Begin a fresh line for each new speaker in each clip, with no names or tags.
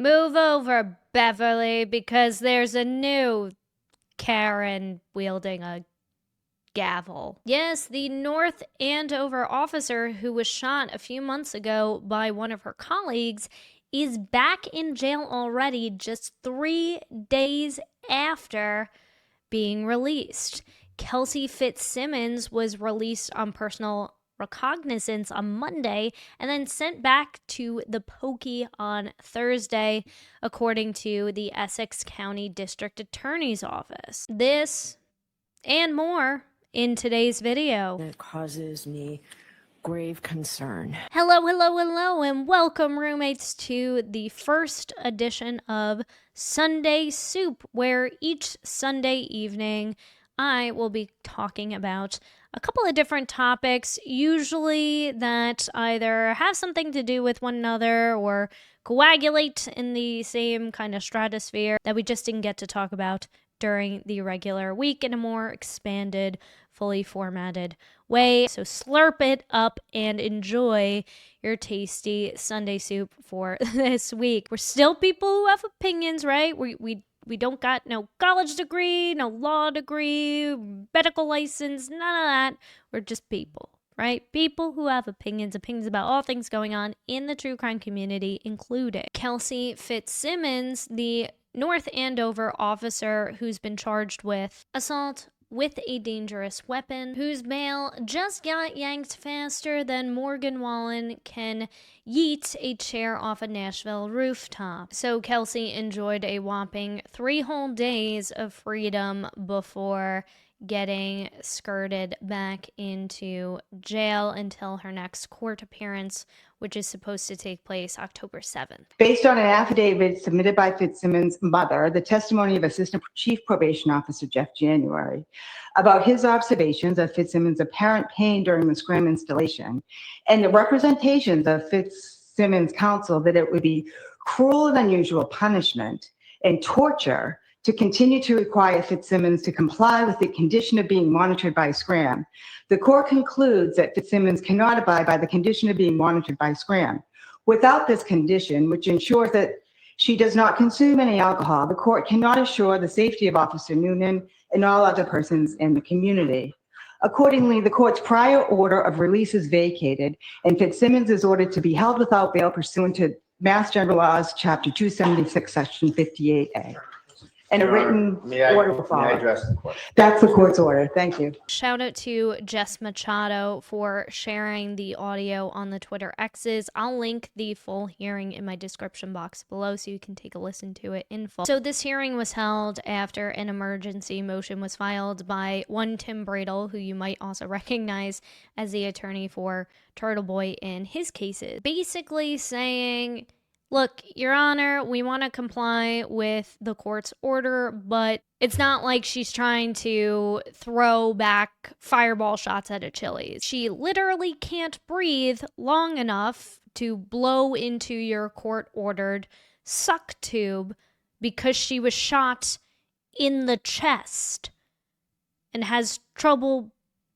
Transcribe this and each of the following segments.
Move over, Beverly, because there's a new Karen wielding a gavel. Yes, the North Andover officer who was shot a few months ago by one of her colleagues is back in jail already, just 3 days after being released. Kelsey Fitzsimmons was released on personal recognizance on Monday and then sent back to the Pokey on Thursday, according to the Essex County District Attorney's Office. This and more in today's video.
It causes me grave concern.
Hello, and welcome, roommates, to the first edition of Sunday Soup, where each Sunday evening I will be talking about a couple of different topics, usually that either have something to do with one another or coagulate in the same kind of stratosphere that we just didn't get to talk about during the regular week in a more expanded, fully formatted way. So slurp it up and enjoy your tasty Sunday soup for this week. We're still people who have opinions, right? We don't got no college degree, no law degree, medical license, none of that. We're just people, right? People who have opinions about all things going on in the true crime community, including Kelsey Fitzsimmons, the North Andover officer who's been charged with assault with a dangerous weapon, whose bail just got yanked faster than Morgan Wallen can yeet a chair off a Nashville rooftop. So Kelsey enjoyed a whopping 3 whole days of freedom before getting skirted back into jail until her next court appearance, which is supposed to take place October 7th.
Based on an affidavit submitted by Fitzsimmons' mother, the testimony of Assistant Chief Probation Officer Jeff January about his observations of Fitzsimmons' apparent pain during the scram installation, and the representations of Fitzsimmons' counsel that it would be cruel and unusual punishment and torture to continue to require Fitzsimmons to comply with the condition of being monitored by scram. The court concludes that Fitzsimmons cannot abide by the condition of being monitored by scram. Without this condition, which ensures that she does not consume any alcohol, the court cannot assure the safety of Officer Noonan and all other persons in the community. Accordingly, the court's prior order of release is vacated, and Fitzsimmons is ordered to be held without bail pursuant to Mass General Laws, Chapter 276, Section 58A. And a written order will follow.
May I address the court?
That's the court's order. Thank you.
Shout out to Jess Machado for sharing the audio on the Twitter X's. I'll link the full hearing in my description box below so you can take a listen to it in full. So this hearing was held after an emergency motion was filed by one Tim Bradle, who you might also recognize as the attorney for Turtle Boy in his cases, basically saying, look, Your Honor, we want to comply with the court's order, but it's not like she's trying to throw back fireball shots at a Chili's. She literally can't breathe long enough to blow into your court-ordered suck tube because she was shot in the chest and has trouble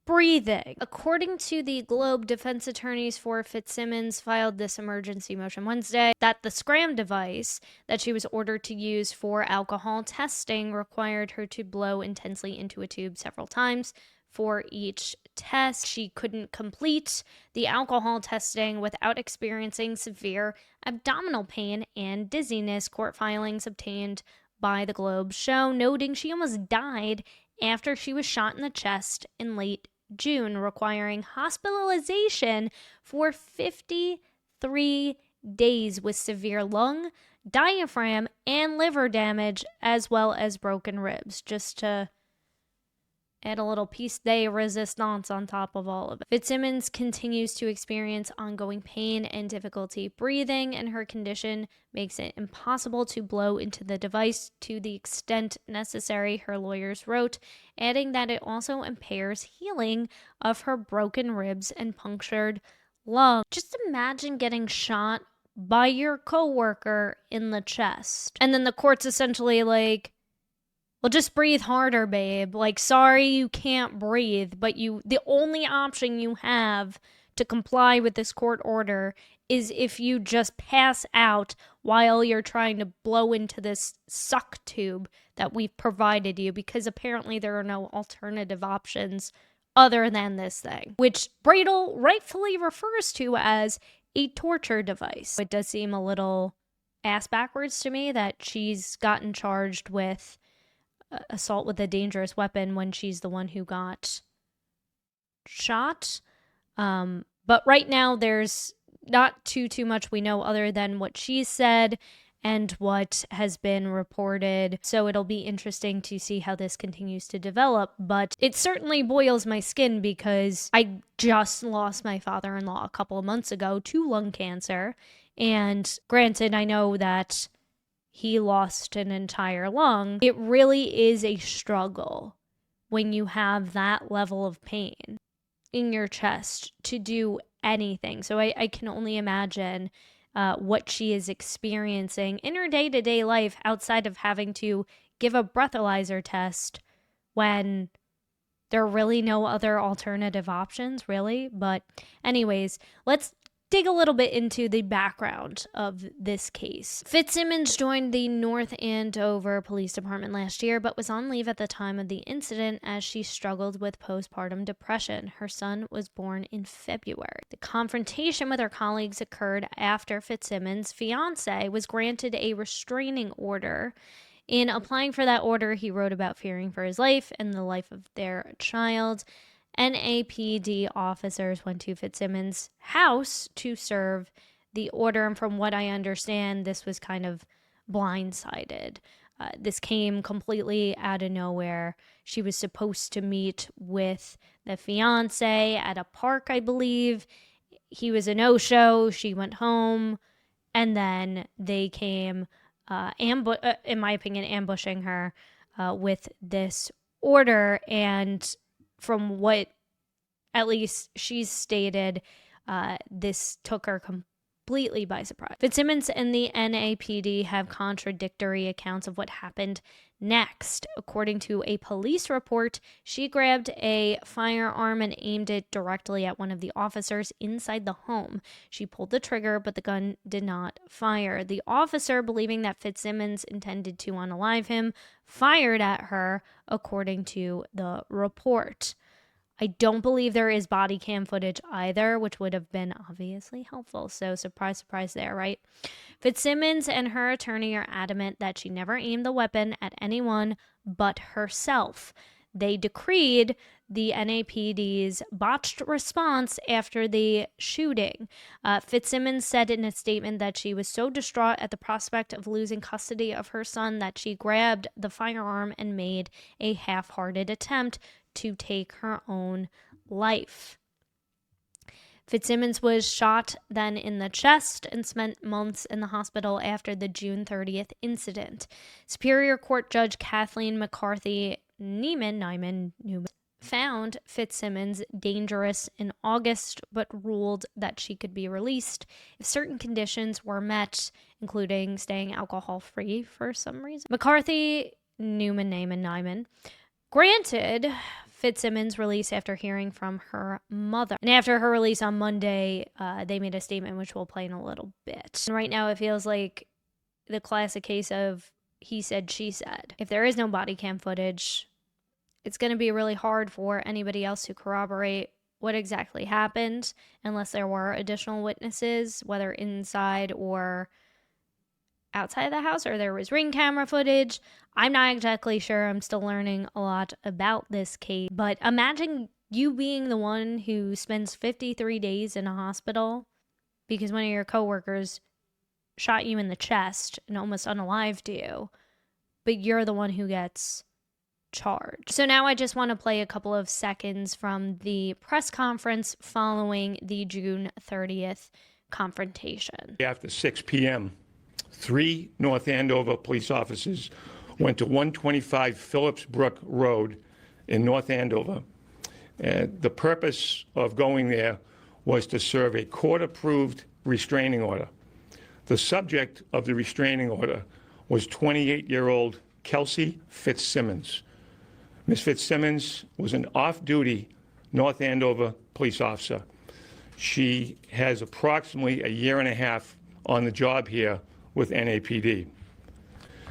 breathing. According to the Globe, defense attorneys for Fitzsimmons filed this emergency motion Wednesday that the scram device that she was ordered to use for alcohol testing required her to blow intensely into a tube several times for each test. She couldn't complete the alcohol testing without experiencing severe abdominal pain and dizziness, court filings obtained by the Globe show, noting she almost died after she was shot in the chest in late June, requiring hospitalization for 53 days with severe lung, diaphragm, and liver damage, as well as broken ribs, just to add a little piece de resistance on top of all of it. Fitzsimmons continues to experience ongoing pain and difficulty breathing, and her condition makes it impossible to blow into the device to the extent necessary, her lawyers wrote, adding that it also impairs healing of her broken ribs and punctured lung. Just imagine getting shot by your coworker in the chest, and then the court's essentially like, well, just breathe harder, babe. Like, sorry you can't breathe, but the only option you have to comply with this court order is if you just pass out while you're trying to blow into this suck tube that we've provided you, because apparently there are no alternative options other than this thing, which Bradel rightfully refers to as a torture device. It does seem a little ass backwards to me that she's gotten charged with assault with a dangerous weapon when she's the one who got shot. But right now there's not too much we know other than what she said and what has been reported. So it'll be interesting to see how this continues to develop. But it certainly boils my skin because I just lost my father-in-law a couple of months ago to lung cancer. And granted, I know that he lost an entire lung. It really is a struggle when you have that level of pain in your chest to do anything. So I can only imagine what she is experiencing in her day-to-day life outside of having to give a breathalyzer test when there are really no other alternative options, really. But anyways, let's dig a little bit into the background of this case. Fitzsimmons joined the North Andover Police Department last year, but was on leave at the time of the incident as she struggled with postpartum depression. Her son was born in February. The confrontation with her colleagues occurred after Fitzsimmons' fiance was granted a restraining order. In applying for that order, he wrote about fearing for his life and the life of their child. NAPD officers went to Fitzsimmons' house to serve the order, and from what I understand, this was kind of blindsided. This came completely out of nowhere. She was supposed to meet with the fiance at a park, I believe. He was a no-show. She went home, and then they came, in my opinion, ambushing her with this order. And from what at least she's stated, this took her completely by surprise. Fitzsimmons and the NAPD have contradictory accounts of what happened next. According to a police report, she grabbed a firearm and aimed it directly at one of the officers inside the home. She pulled the trigger, but the gun did not fire. The officer, believing that Fitzsimmons intended to unalive him, fired at her, according to the report. I don't believe there is body cam footage either, which would have been obviously helpful. So surprise, surprise there, right? Fitzsimmons and her attorney are adamant that she never aimed the weapon at anyone but herself. They decreed the NAPD's botched response after the shooting. Fitzsimmons said in a statement that she was so distraught at the prospect of losing custody of her son that she grabbed the firearm and made a half-hearted attempt to take her own life. Fitzsimmons was shot then in the chest and spent months in the hospital after the June 30th incident. Superior Court Judge Kathleen McCarthy-Neyman found Fitzsimmons dangerous in August, but ruled that she could be released if certain conditions were met, including staying alcohol-free for some reason. McCarthy-Neyman granted Fitzsimmons' release after hearing from her mother. And after her release on Monday, they made a statement which we'll play in a little bit. And right now it feels like the classic case of he said, she said. If there is no body cam footage, it's going to be really hard for anybody else to corroborate what exactly happened unless there were additional witnesses, whether inside or outside the house, or there was ring camera footage. I'm not exactly sure. I'm still learning a lot about this case. But imagine you being the one who spends 53 days in a hospital because one of your coworkers shot you in the chest and almost unalived you, but you're the one who gets charged. So now I just want to play a couple of seconds from the press conference following the June 30th confrontation.
After 6 p.m., 3 North Andover police officers went to 125 Phillips Brook Road in North Andover. The purpose of going there was to serve a court-approved restraining order. The subject of the restraining order was 28-year-old Kelsey Fitzsimmons. Ms. Fitzsimmons was an off-duty North Andover police officer. She has approximately a year and a half on the job here with NAPD.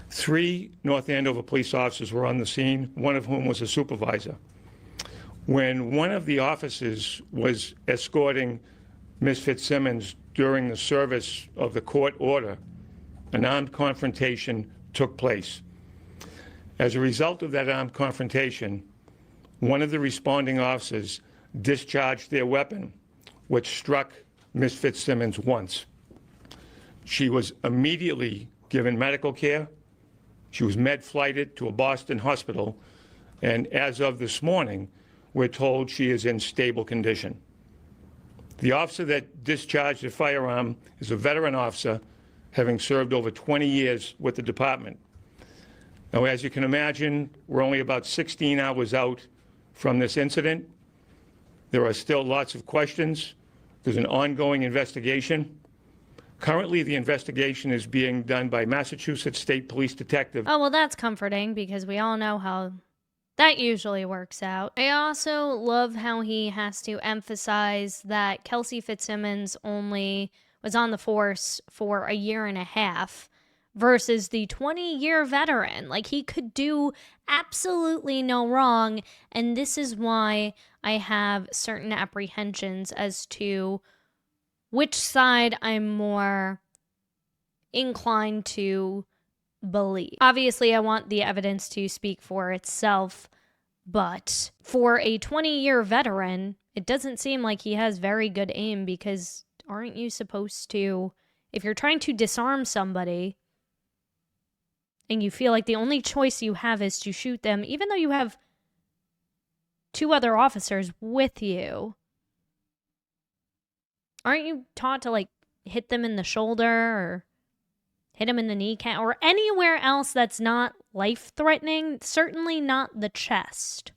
3 North Andover police officers were on the scene, one of whom was a supervisor. When one of the officers was escorting Ms. Fitzsimmons during the service of the court order, an armed confrontation took place. As a result of that armed confrontation, one of the responding officers discharged their weapon, which struck Ms. Fitzsimmons once. She was immediately given medical care. She was med-flighted to a Boston hospital, and as of this morning, we're told she is in stable condition. The officer that discharged the firearm is a veteran officer, having served over 20 years with the department. Now, as you can imagine, we're only about 16 hours out from this incident. There are still lots of questions. There's an ongoing investigation. Currently, the investigation is being done by Massachusetts State Police Detective.
Oh, well, that's comforting because we all know how that usually works out. I also love how he has to emphasize that Kelsey Fitzsimmons only was on the force for a year and a half versus the 20-year veteran. Like, he could do absolutely no wrong, and this is why I have certain apprehensions as to which side I'm more inclined to believe. Obviously, I want the evidence to speak for itself, but for a 20-year veteran, it doesn't seem like he has very good aim, because aren't you supposed to, if you're trying to disarm somebody and you feel like the only choice you have is to shoot them, even though you have 2 other officers with you, aren't you taught to, like, hit them in the shoulder or hit them in the kneecap or anywhere else that's not life-threatening? Certainly not the chest.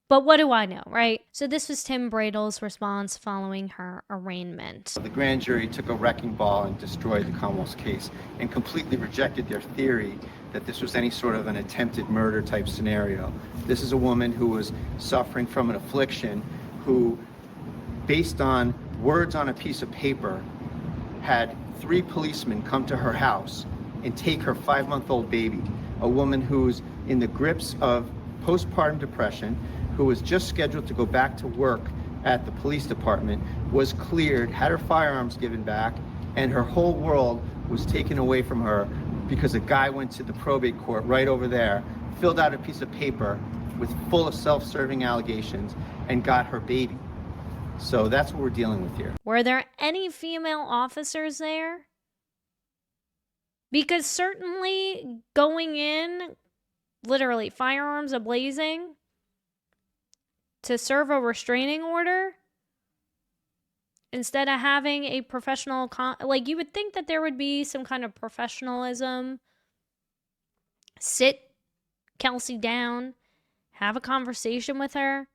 But what do I know, right? So this was Tim Bradle's response following her arraignment.
The grand jury took a wrecking ball and destroyed the Commonwealth's case and completely rejected their theory that this was any sort of an attempted murder type scenario. This is a woman who was suffering from an affliction, who, based on words on a piece of paper, had 3 policemen come to her house and take her 5-month-old baby. A woman who's in the grips of postpartum depression, who was just scheduled to go back to work at the police department, was cleared, had her firearms given back, and her whole world was taken away from her because a guy went to the probate court right over there, filled out a piece of paper with full of self-serving allegations, and got her baby. So that's what we're dealing with here.
Were there any female officers there? Because certainly going in, literally firearms ablazing, to serve a restraining order, instead of having a professional, like, you would think that there would be some kind of professionalism. Sit Kelsey down, have a conversation with her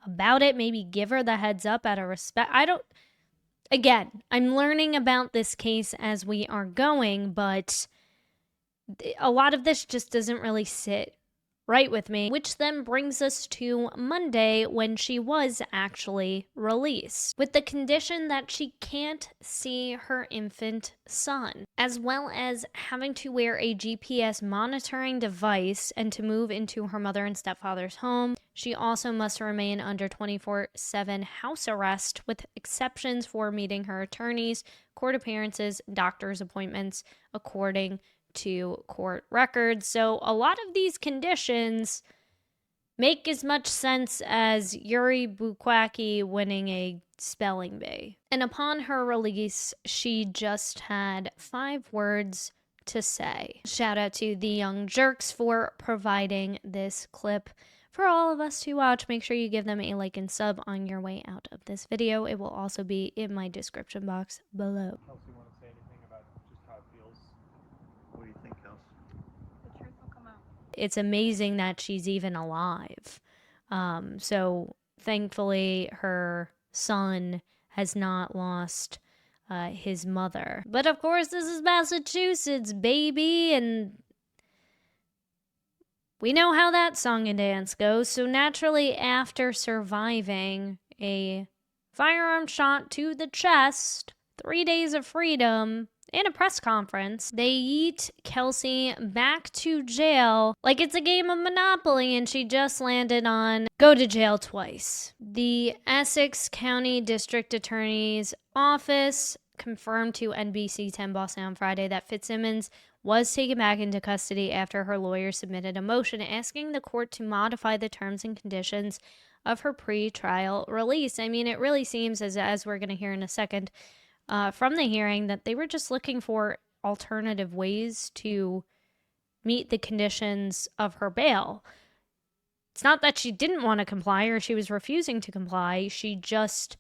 about it, maybe give her the heads up out of respect. Again, I'm learning about this case as we are going, but a lot of this just doesn't really sit right with me, which then brings us to Monday, when she was actually released, with the condition that she can't see her infant son, as well as having to wear a GPS monitoring device and to move into her mother and stepfather's home. She also must remain under 24/7 house arrest, with exceptions for meeting her attorneys, court appearances, doctor's appointments, according to court records. So a lot of these conditions make as much sense as Yuri Bukwacki winning a spelling bee. And upon her release, she just had 5 words to say. Shout out to the Young Jerks for providing this clip for all of us to watch. Make sure you give them a like and sub on your way out of this video. It will also be in my description box below.
Kelsey, want to say anything about just how it feels? What do you think, Kelsey?
The truth will come out.
It's amazing that she's even alive. So thankfully her son has not lost his mother. But of course, this is Massachusetts, baby, and we know how that song and dance goes. So naturally, after surviving a firearm shot to the chest, 3 days of freedom, in a press conference. They yeet Kelsey back to jail like it's a game of Monopoly and she just landed on go to jail twice. The Essex County District Attorney's Office confirmed to NBC 10 Boston on Friday that Fitzsimmons was taken back into custody after her lawyer submitted a motion asking the court to modify the terms and conditions of her pre-trial release. I mean, it really seems, as we're going to hear in a second, from the hearing, that they were just looking for alternative ways to meet the conditions of her bail. It's not that she didn't want to comply or she was refusing to comply. She just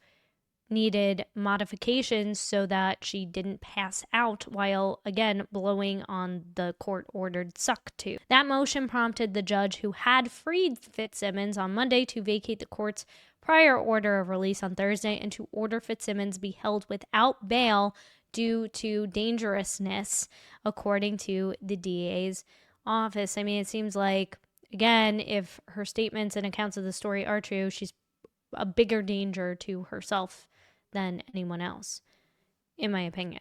needed modifications so that she didn't pass out while, again, blowing on the court-ordered suck tube. That motion prompted the judge who had freed Fitzsimmons on Monday to vacate the court's prior order of release on Thursday and to order Fitzsimmons be held without bail due to dangerousness, according to the DA's office. I mean, it seems like, again, if her statements and accounts of the story are true, she's a bigger danger to herself than anyone else, in my opinion.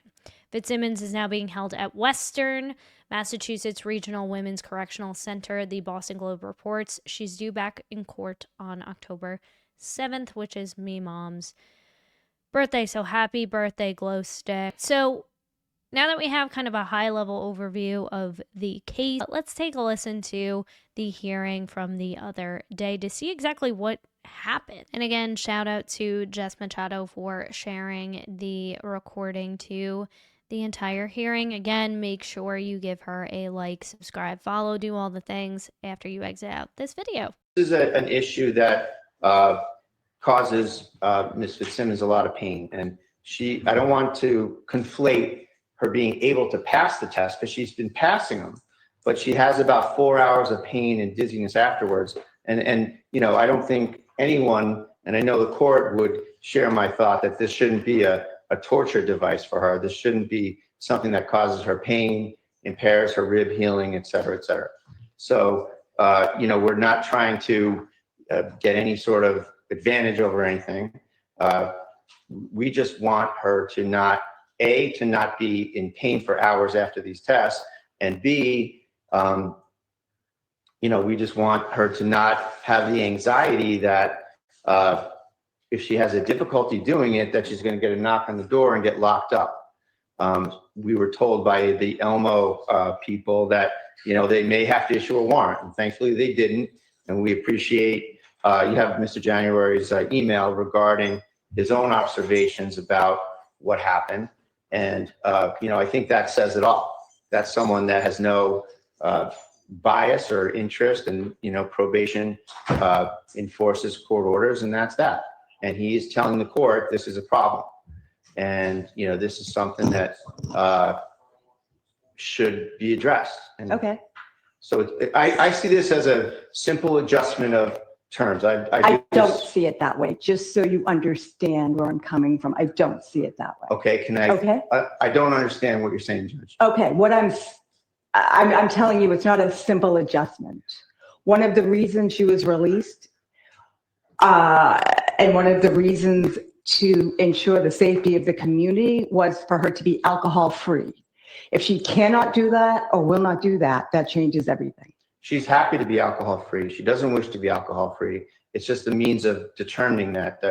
Fitzsimmons is now being held at Western Massachusetts Regional Women's Correctional Center, the Boston Globe reports. She's due back in court on October 7th, which is me mom's birthday. So happy birthday, glow stick. So now that we have kind of a high-level overview of the case, let's take a listen to the hearing from the other day to see exactly what happened. And again, shout out to Jess Machado for sharing the recording to the entire hearing. Again, make sure you give her a like, subscribe, follow, do all the things after you exit out this video.
This is an issue that causes Ms. Fitzsimmons a lot of pain, and I don't want to conflate her being able to pass the test because she's been passing them, but she has about 4 hours of pain and dizziness afterwards. And you know, I don't think anyone, and I know the court would share my thought that this shouldn't be a torture device for her. This shouldn't be something that causes her pain, impairs her rib healing, et cetera, et cetera. So, you know, we're not trying to get any sort of advantage over anything. We just want her to not, A, to not be in pain for hours after these tests, and B, you know, we just want her to not have the anxiety that if she has a difficulty doing it, that she's going to get a knock on the door and get locked up. We were told by the Elmo people that, you know, they may have to issue a warrant, and thankfully they didn't. And we appreciate, you have Mr. January's email regarding his own observations about what happened. And, you know, I think that says it all. That's someone that has no bias or interest, and, you know, probation enforces court orders, and that's that. And he is telling the court this is a problem. And, you know, this is something that should be addressed. And
Okay.
so I see this as a simple adjustment of terms.
I don't see it that way, just so you understand where I'm coming from. I don't see it that way.
Okay, can I?
Okay.
I don't understand what you're saying, Judge.
Okay, what I'm telling you, it's not a simple adjustment. One of the reasons she was released, and one of the reasons to ensure the safety of the community, was for her to be alcohol-free. If she cannot do that or will not do that, that changes everything.
She's happy to be alcohol-free. She doesn't wish to be alcohol-free. It's just the means of determining that's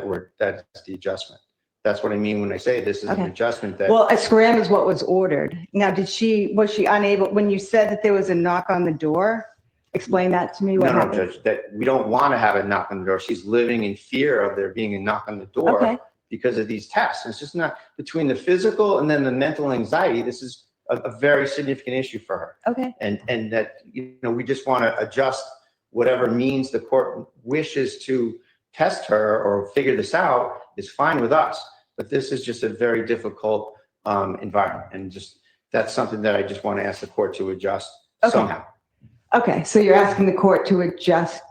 the adjustment. That's what I mean when I say this is an adjustment that.
Well, a scram is what was ordered. Now, was she unable, when you said that there was a knock on the door, explain that to me. What
No,
happened?
Judge, that we don't want to have a knock on the door. She's living in fear of there being a knock on the door because of these tests. It's just not between the physical and then the mental anxiety. This is a very significant issue for her.
Okay.
And that, you know, we just want to adjust whatever means the court wishes to test her or figure this out is fine with us. But this is just a very difficult environment. And just, that's something that I just want to ask the court to adjust somehow.
Okay, so you're asking the court to adjust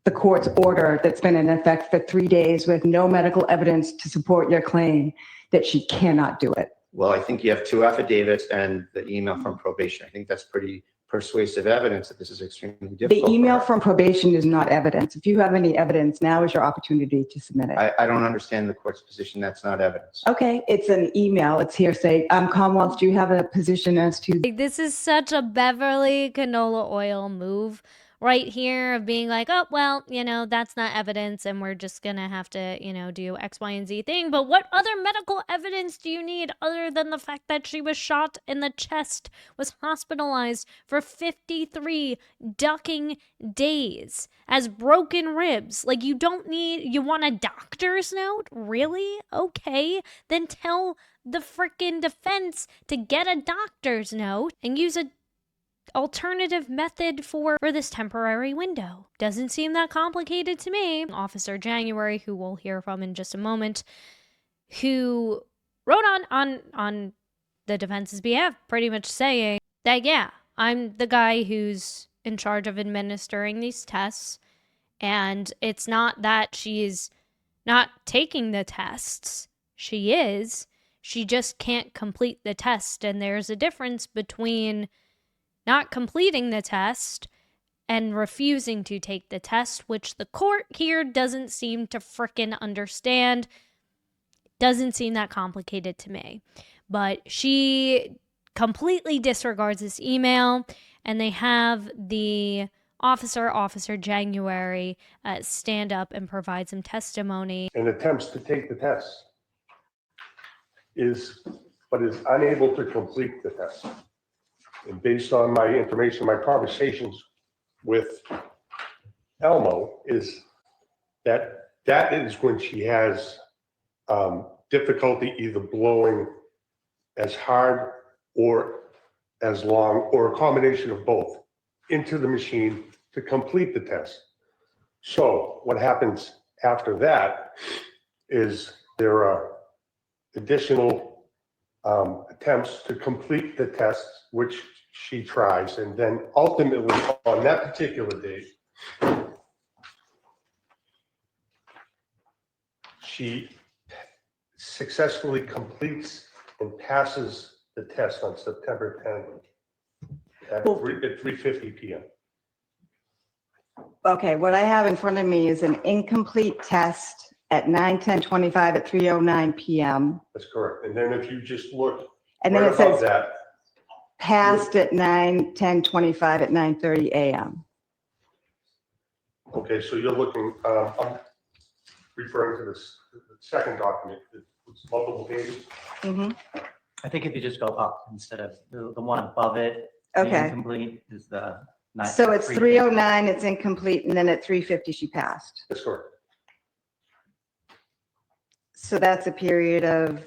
the court's order that's been in effect for 3 days with no medical evidence to support your claim that she cannot do it.
Well, I think you have 2 affidavits and the email from probation. I think that's pretty persuasive evidence that this is extremely
The
difficult.
email from probation is not evidence. If you have any evidence, now is your opportunity to submit it.
I don't understand the court's position. That's not evidence.
Okay, it's an email. It's hearsay. Commonwealth, do you have a position as to
Like, this is such a Beverly canola oil move right here of being like, oh, well, that's not evidence and we're just gonna have to, do X, Y, and Z thing. But what other medical evidence do you need other than the fact that she was shot in the chest, was hospitalized for 53 ducking days, as broken ribs? Like, you want a doctor's note? Really? Okay, then tell the frickin' defense to get a doctor's note and use a alternative method for this temporary window. Doesn't seem that complicated to me. Officer January, who we'll hear from in just a moment, who wrote on the defense's behalf, pretty much saying that, yeah, I'm the guy who's in charge of administering these tests, and it's not that she's not taking the tests. She is. She just can't complete the test, and there's a difference between not completing the test and refusing to take the test, which the court here doesn't seem to frickin' understand. Doesn't seem that complicated to me. But she completely disregards this email, and they have the Officer January, stand up and provide some testimony.
And attempts to take the test but is unable to complete the test. And based on my information, my conversations with Elmo is that is when she has difficulty either blowing as hard or as long, or a combination of both, into the machine to complete the test. So what happens after that is there are additional attempts to complete the test, which she tries, and then ultimately on that particular date, she successfully completes and passes the test on September 10th at 3:50 p.m.
Okay, what I have in front of me is an incomplete test at 9:10:25 at 3:09 p.m.
That's correct. And then if you just look
And then
right
it says
above that,
passed at 9:10:25 at 9:30 a.m.
okay, so you're looking, I'm referring to this the second document. It's multiple pages.
Mm-hmm.
I think if you just go up instead of the one above it, the
Okay.
incomplete is the.
So it's 3:09, it's incomplete, and then at 3:50 she passed.
That's correct.
So that's a period of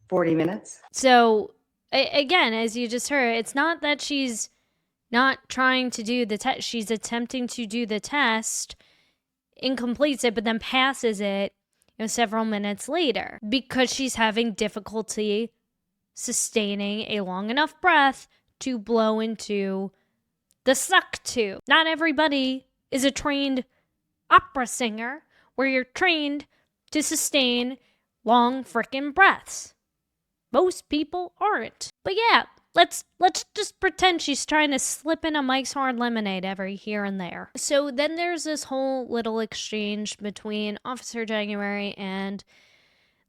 40 minutes.
So, again, as you just heard, it's not that she's not trying to do the test. She's attempting to do the test, incompletes it, but then passes it, several minutes later because she's having difficulty sustaining a long enough breath to blow into the suck tube. Not everybody is a trained opera singer where you're trained to sustain long frickin' breaths. Most people aren't. But yeah, let's just pretend she's trying to slip in a Mike's Hard Lemonade every here and there. So then there's this whole little exchange between Officer January and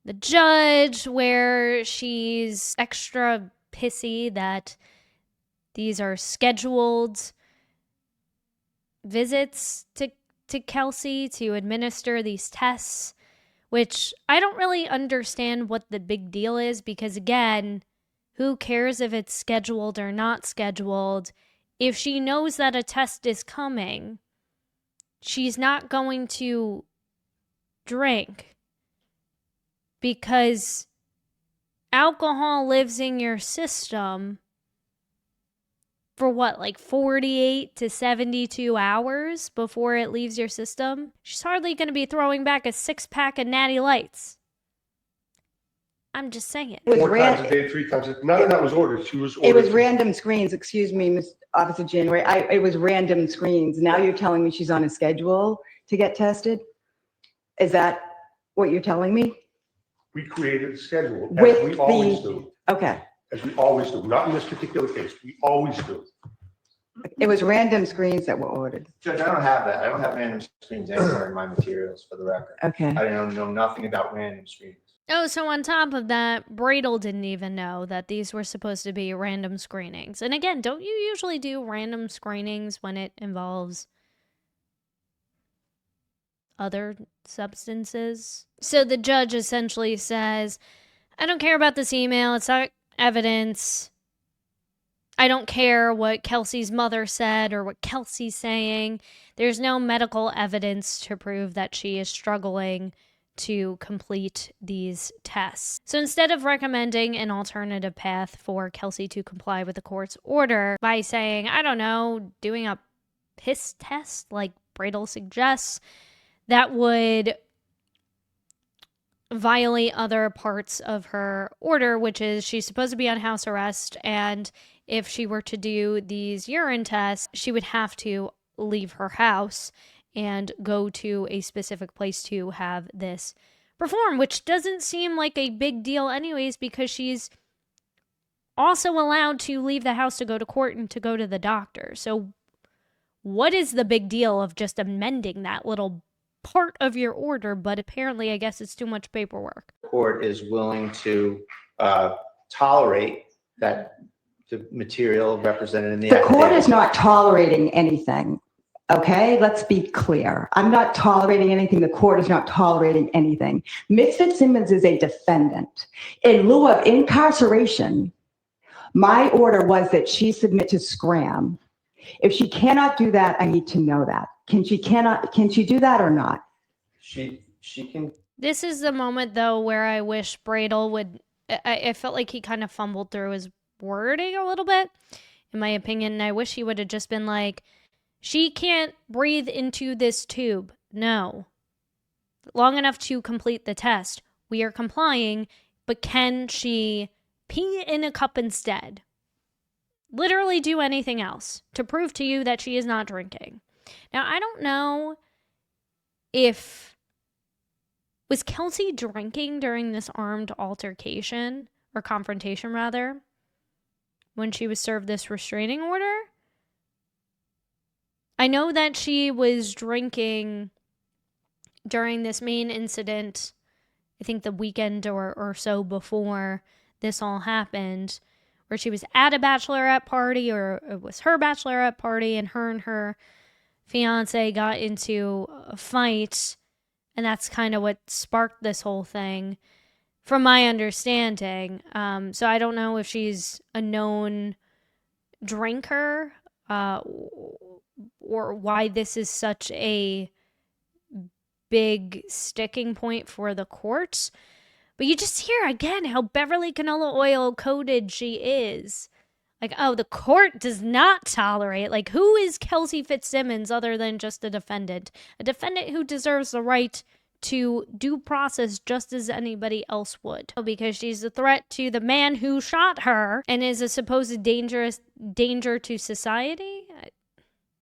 the judge where she's extra pissy that these are scheduled visits to Kelsey to administer these tests, which I don't really understand what the big deal is because, again, who cares if it's scheduled or not scheduled? If she knows that a test is coming, she's not going to drink because alcohol lives in your system for what, like 48 to 72 hours before it leaves your system? She's hardly going to be throwing back a 6-pack of Natty Lights. I'm just saying it.
4 times a day, 3 times a day. None of that was ordered. She was ordered.
It was random screens, excuse me, Ms. Officer January. It was random screens. Now you're telling me she's on a schedule to get tested? Is that what you're telling me?
We created a schedule,
With
as we always do.
Okay.
as we always do. Not in this particular case. We always do.
It was random screens that were ordered.
Judge, I don't have that. I don't have random screens anywhere in my materials, for the record.
Okay.
I don't know nothing about random screens.
Oh, so on top of that, Bradel didn't even know that these were supposed to be random screenings. And again, don't you usually do random screenings when it involves other substances? So the judge essentially says, I don't care about this email. It's not evidence. I don't care what Kelsey's mother said or what Kelsey's saying. There's no medical evidence to prove that she is struggling to complete these tests. So instead of recommending an alternative path for Kelsey to comply with the court's order by saying, I don't know, doing a piss test like Bradel suggests, that would violate other parts of her order, which is she's supposed to be on house arrest, and if she were to do these urine tests, she would have to leave her house and go to a specific place to have this performed, which doesn't seem like a big deal anyways, because she's also allowed to leave the house to go to court and to go to the doctor. So what is the big deal of just amending that little part of your order? But apparently, I guess it's too much paperwork.
The court is willing to tolerate that the material represented in the
The court
affidavit.
is not tolerating anything. Okay, let's be clear. I'm not tolerating anything. The court is not tolerating anything. Ms. Fitzsimmons is a defendant. In lieu of incarceration, my order was that she submit to Scram. If she cannot do that, I need to know that. Can she do that or not?
She can.
This is the moment, though, where I wish Bradel would... I felt like he kind of fumbled through his wording a little bit, in my opinion, and I wish he would have just been like, she can't breathe into this tube. No. Long enough to complete the test. We are complying, but can she pee in a cup instead? Literally do anything else to prove to you that she is not drinking. Now, I don't know if... Was Kelsey drinking during this armed altercation, or confrontation rather, when she was served this restraining order? I know that she was drinking during this main incident, I think the weekend or so before this all happened, where she was at a bachelorette party, or it was her bachelorette party, and her fiance got into a fight, and that's kind of what sparked this whole thing, from my understanding. So I don't know if she's a known drinker, or why this is such a big sticking point for the courts. But you just hear again how Beverly canola oil coated she is. Like, oh, the court does not tolerate. Like, who is Kelsey Fitzsimmons other than just a defendant? A defendant who deserves the right to due process just as anybody else would. Because she's a threat to the man who shot her and is a supposed danger to society.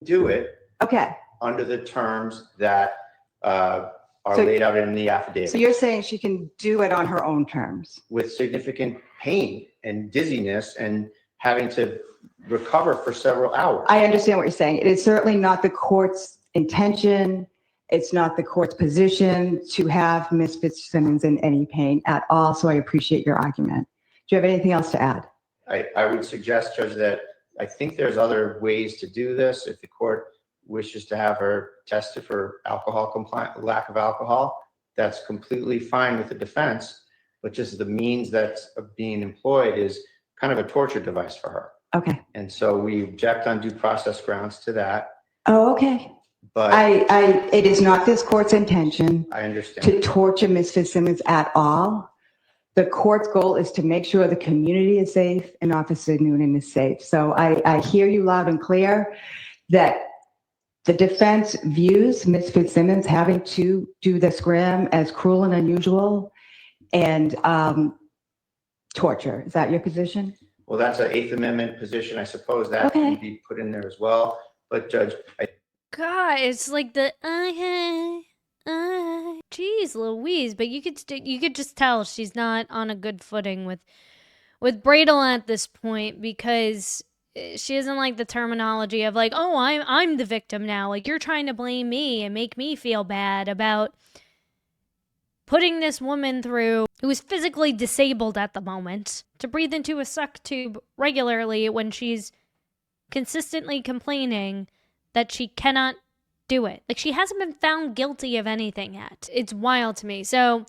Do it
Okay.
under the terms that are laid out in the affidavit.
So you're saying she can do it on her own terms?
With significant pain and dizziness and having to recover for several hours.
I understand what you're saying. It is certainly not the court's intention. It's not the court's position to have Ms. Fitzsimmons in any pain at all. So I appreciate your argument. Do you have anything else to add?
I would suggest, Judge, that I think there's other ways to do this. If the court wishes to have her tested for alcohol compliance, lack of alcohol, that's completely fine with the defense. But just the means that's being employed is kind of a torture device for her.
Okay.
And so we object on due process grounds to that.
Oh, okay.
But
It is not this court's intention
I understand.
to torture Ms. Fitzsimmons at all. The court's goal is to make sure the community is safe and Officer Noonan is safe. So I hear you loud and clear that the defense views Ms. Fitzsimmons having to do the scrim as cruel and unusual and torture. Is that your position?
Well, that's an Eighth Amendment position. I suppose that can be put in there as well. But Judge,
God, it's like the Jeez Louise, but you could just tell she's not on a good footing with with Bradle at this point because she doesn't like the terminology of like, oh, I'm the victim now. Like, you're trying to blame me and make me feel bad about putting this woman through, who is physically disabled at the moment, to breathe into a suck tube regularly when she's consistently complaining that she cannot do it. Like, she hasn't been found guilty of anything yet. It's wild to me. So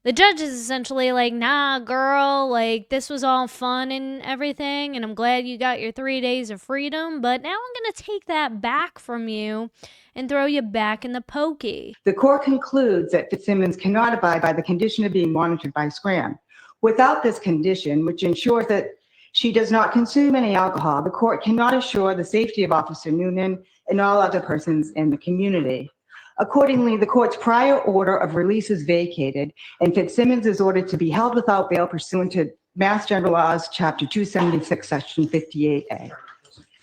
the judge is essentially like, nah, girl, like, this was all fun and everything, and I'm glad you got your 3 days of freedom, but now I'm going to take that back from you and throw you back in the pokey.
The court concludes that Fitzsimmons cannot abide by the condition of being monitored by Scram. Without this condition, which ensures that she does not consume any alcohol, the court cannot assure the safety of Officer Noonan and all other persons in the community. Accordingly, the court's prior order of release is vacated, and Fitzsimmons is ordered to be held without bail pursuant to Mass General Laws, Chapter 276, Section 58A.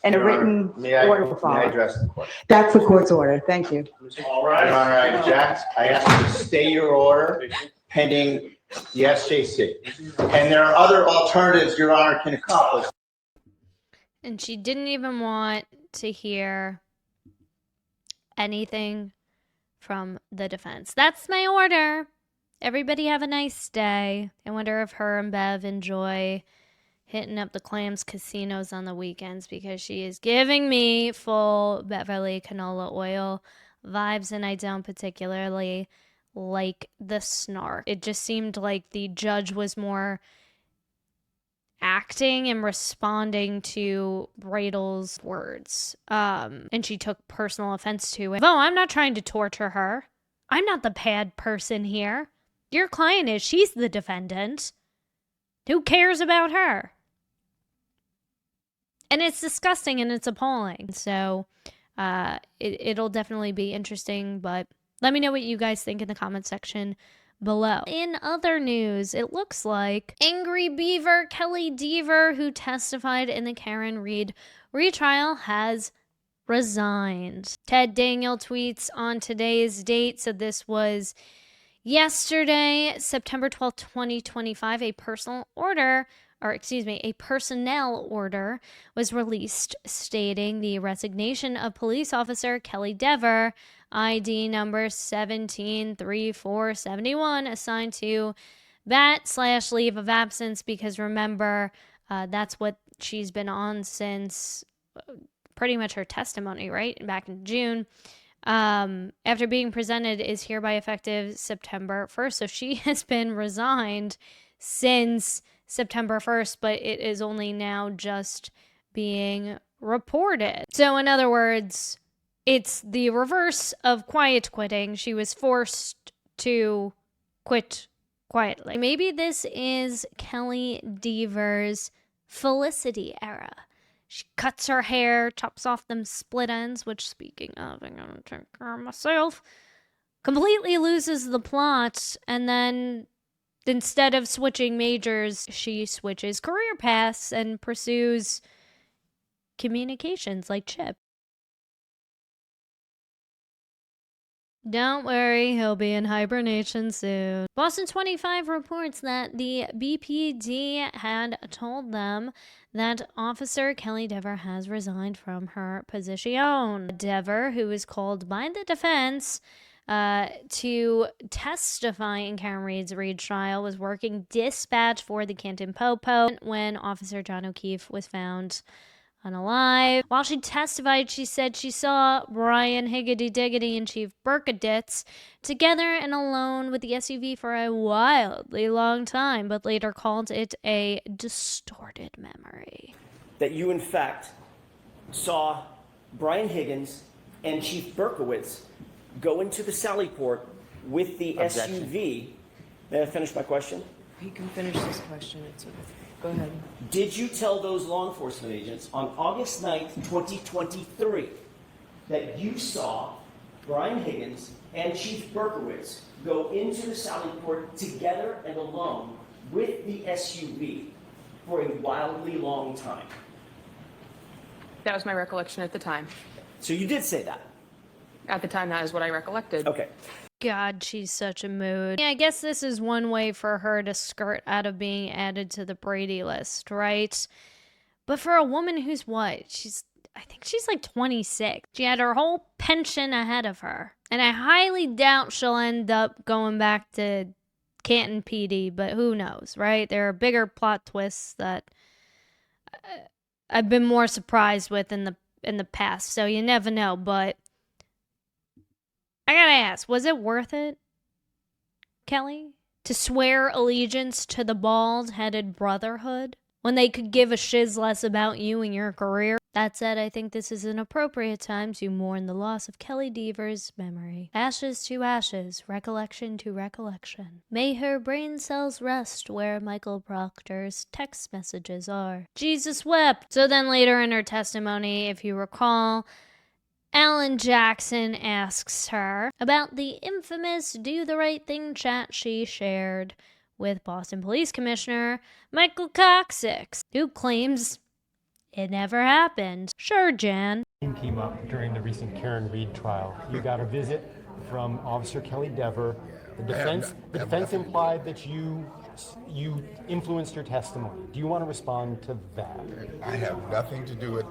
And a written order will follow.
May I address the court?
That's the court's order. Thank you.
All right.
Your Honor, I object. I ask you to stay your order pending the SJC. And there are other alternatives Your Honor can accomplish.
And she didn't even want to hear anything from the defense. That's my order. Everybody have a nice day. I wonder if her and Bev enjoy hitting up the Clams casinos on the weekends, because she is giving me full Beverly canola oil vibes, and I don't particularly like the snark. It just seemed like the judge was more acting and responding to Bradle's words. And she took personal offense to it. Oh, I'm not trying to torture her. I'm not the bad person here. Your client is. She's the defendant. Who cares about her? And it's disgusting and it's appalling. So it'll definitely be interesting, but let me know what you guys think in the comment section below. In other news, it looks like angry Beaver Kelly Deever, who testified in the Karen Reed retrial, has resigned. Ted Daniel tweets on today's date, so this was yesterday, September 12th, 2025, a personnel order was released stating the resignation of police officer Kelly Deever, ID number 173471, assigned to BAT/leave of absence, because remember, that's what she's been on since pretty much her testimony, right? Back in June. After being presented, is hereby effective September 1st. So she has been resigned since September 1st, but it is only now just being reported. So in other words, it's the reverse of quiet quitting. She was forced to quit quietly. Maybe this is Kelly Deever's Felicity era. She cuts her hair, chops off them split ends, which, speaking of, I'm gonna take care of myself, completely loses the plot, and then instead of switching majors, she switches career paths and pursues communications like Chip. Don't worry, he'll be in hibernation soon. Boston 25 reports that the BPD had told them that Officer Kelly Deever has resigned from her position. Deever, who is called by the defense to testify in Karen Reed's trial, was working dispatch for the Canton Popo when Officer John O'Keefe was found unalive. While she testified, she said she saw Brian Higgity Diggity and Chief Burkaditz together and alone with the SUV for a wildly long time, but later called it a distorted memory.
That you, in fact, saw Brian Higgins and Chief Berkowitz go into the Sallyport with the SUV. May I finish my question?
You can finish this question. It's okay. Go ahead.
Did you tell those law enforcement agents on August 9th, 2023, that you saw Brian Higgins and Chief Berkowitz go into the Sallyport together and alone with the SUV for a wildly long time?
That was my recollection at the time.
So you did say that?
At the time, that is what I recollected.
Okay.
God, she's such a mood. Yeah, I guess this is one way for her to skirt out of being added to the Brady list, right? But for a woman who's what? I think she's like 26. She had her whole pension ahead of her. And I highly doubt she'll end up going back to Canton PD, but who knows, right? There are bigger plot twists that I've been more surprised with in the past, so you never know. But I gotta ask, was it worth it, Kelly, to swear allegiance to the bald-headed brotherhood when they could give a shiz less about you and your career? That said, I think this is an appropriate time to mourn the loss of Kelly Deever's memory. Ashes to ashes, recollection to recollection. May her brain cells rest where Michael Proctor's text messages are. Jesus wept. So then later in her testimony, if you recall, Alan Jackson asks her about the infamous Do the Right Thing chat she shared with Boston Police Commissioner Michael Coxix, who claims it never happened. Sure, Jan.
Came up during the recent Karen Reed trial. You got a visit from Officer Kelly Deever. The defense implied that you influenced her testimony. Do you want to respond to that?
I have nothing to do with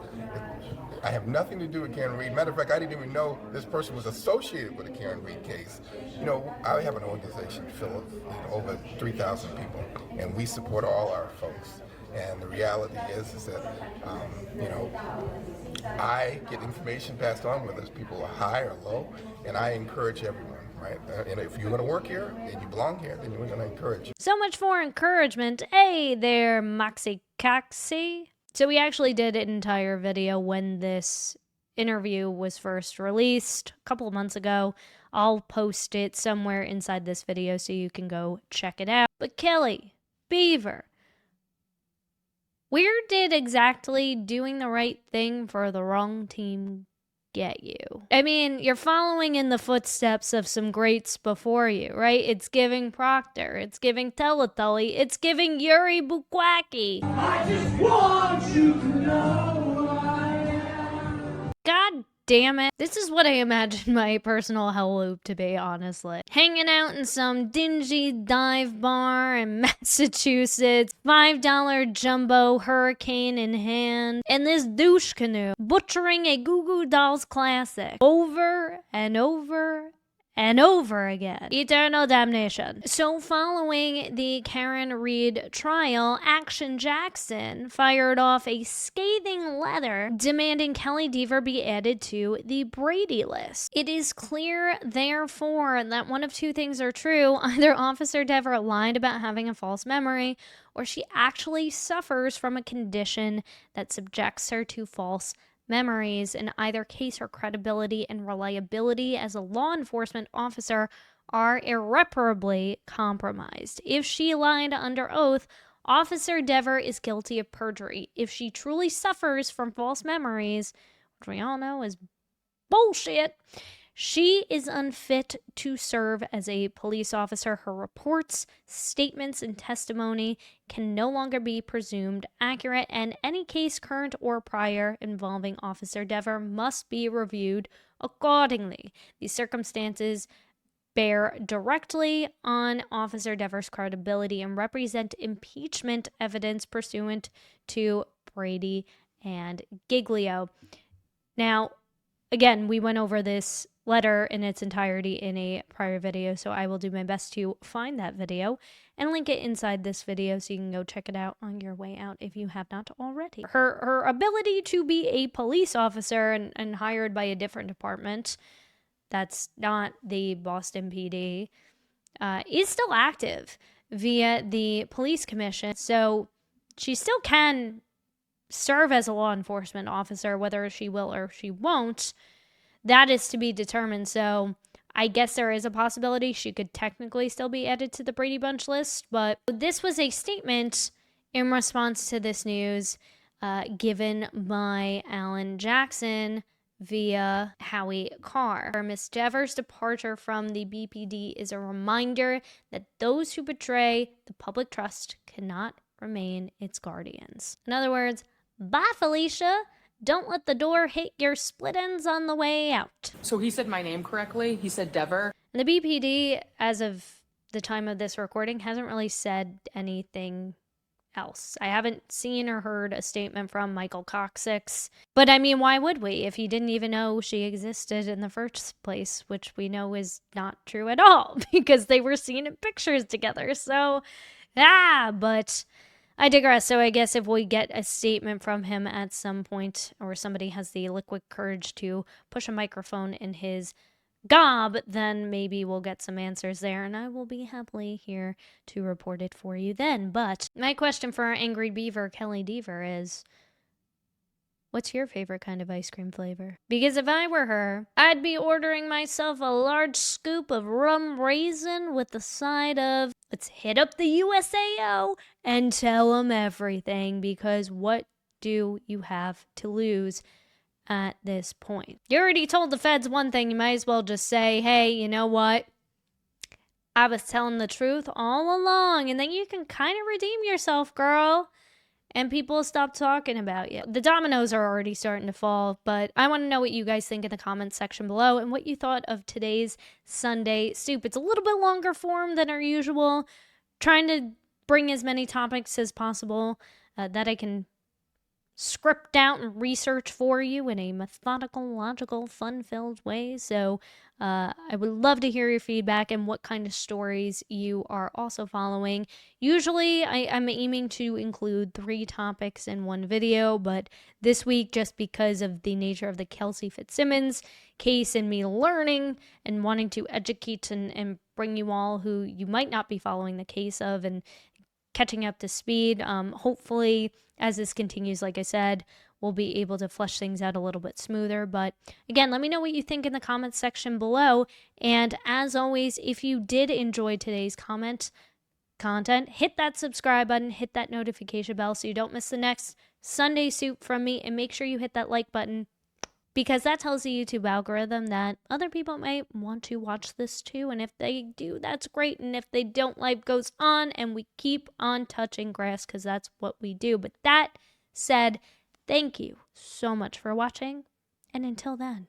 Karen Reed. Matter of fact, I didn't even know this person was associated with the Karen Reed case. You know, I have an organization, Philip, over 3,000 people, and we support all our folks. And the reality is that, I get information passed on, whether it's people are high or low, and I encourage everyone, right? And if you're going to work here and you belong here, then we're going to encourage you.
So much for encouragement. Hey there, Moxie Coxie. So we actually did an entire video when this interview was first released a couple of months ago. I'll post it somewhere inside this video so you can go check it out. But Kelly, Beaver, where did exactly doing the right thing for the wrong team get you? I mean, you're following in the footsteps of some greats before you, right? It's giving Proctor, it's giving Teletully, it's giving Yuri Bukwacki. I just want you to know who I am. God damn it. This is what I imagine my personal hell loop to be, honestly. Hanging out in some dingy dive bar in Massachusetts, $5 jumbo hurricane in hand, and this douche canoe butchering a Goo Goo Dolls classic over and over and over again. Eternal damnation. So following the Karen Reed trial, Action Jackson fired off a scathing letter demanding Kelly Deever be added to the Brady list. It is clear, therefore, that one of two things are true. Either Officer Deever lied about having a false memory, or she actually suffers from a condition that subjects her to false memories. In either case, her credibility and reliability as a law enforcement officer are irreparably compromised. If she lied under oath, Officer Deever is guilty of perjury. If she truly suffers from false memories, which we all know is bullshit, she is unfit to serve as a police officer. Her reports, statements, and testimony can no longer be presumed accurate, and any case, current or prior, involving Officer Deever must be reviewed accordingly. These circumstances bear directly on Officer Deever's credibility and represent impeachment evidence pursuant to Brady and Giglio. Now, again, we went over this letter in its entirety in a prior video, so I will do my best to find that video and link it inside this video so you can go check it out on your way out if you have not already. Her ability to be a police officer and hired by a different department that's not the Boston PD is still active via the police commission, so she still can serve as a law enforcement officer, whether she will or she won't. That is to be determined, so I guess there is a possibility she could technically still be added to the Brady Bunch list, but this was a statement in response to this news given by Alan Jackson via Howie Carr. Ms. Deever's departure from the BPD is a reminder that those who betray the public trust cannot remain its guardians. In other words, bye, Felicia. Don't let the door hit your split ends on the way out.
So he said my name correctly? He said Deever?
The BPD, as of the time of this recording, hasn't really said anything else. I haven't seen or heard a statement from Michael Coxix. But I mean, why would we if he didn't even know she existed in the first place, which we know is not true at all because they were seen in pictures together. So, but I digress. So I guess if we get a statement from him at some point, or somebody has the liquid courage to push a microphone in his gob, then maybe we'll get some answers there, and I will be happily here to report it for you then. But my question for our angry beaver, Kelly Deever, is, what's your favorite kind of ice cream flavor? Because if I were her, I'd be ordering myself a large scoop of rum raisin with the side of, let's hit up the USAO and tell them everything, because what do you have to lose at this point? You already told the feds one thing, you might as well just say, hey, you know what? I was telling the truth all along, and then you can kind of redeem yourself, girl, and people stop talking about you. The dominoes are already starting to fall, but I want to know what you guys think in the comments section below and what you thought of today's Sunday Soup. It's a little bit longer form than our usual, trying to bring as many topics as possible that I can script out and research for you in a methodical, logical, fun-filled way. So I would love to hear your feedback and what kind of stories you are also following. Usually I'm aiming to include 3 topics in one video, but this week, just because of the nature of the Kelsey Fitzsimmons case and me learning and wanting to educate and bring you all who you might not be following the case of and catching up to speed. Hopefully, as this continues, like I said, we'll be able to flesh things out a little bit smoother. But again, let me know what you think in the comments section below. And as always, if you did enjoy today's content, hit that subscribe button, hit that notification bell so you don't miss the next Sunday Soup from me, and make sure you hit that like button, because that tells the YouTube algorithm that other people might want to watch this too. And if they do, that's great. And if they don't, life goes on and we keep on touching grass, because that's what we do. But that said, thank you so much for watching, and until then.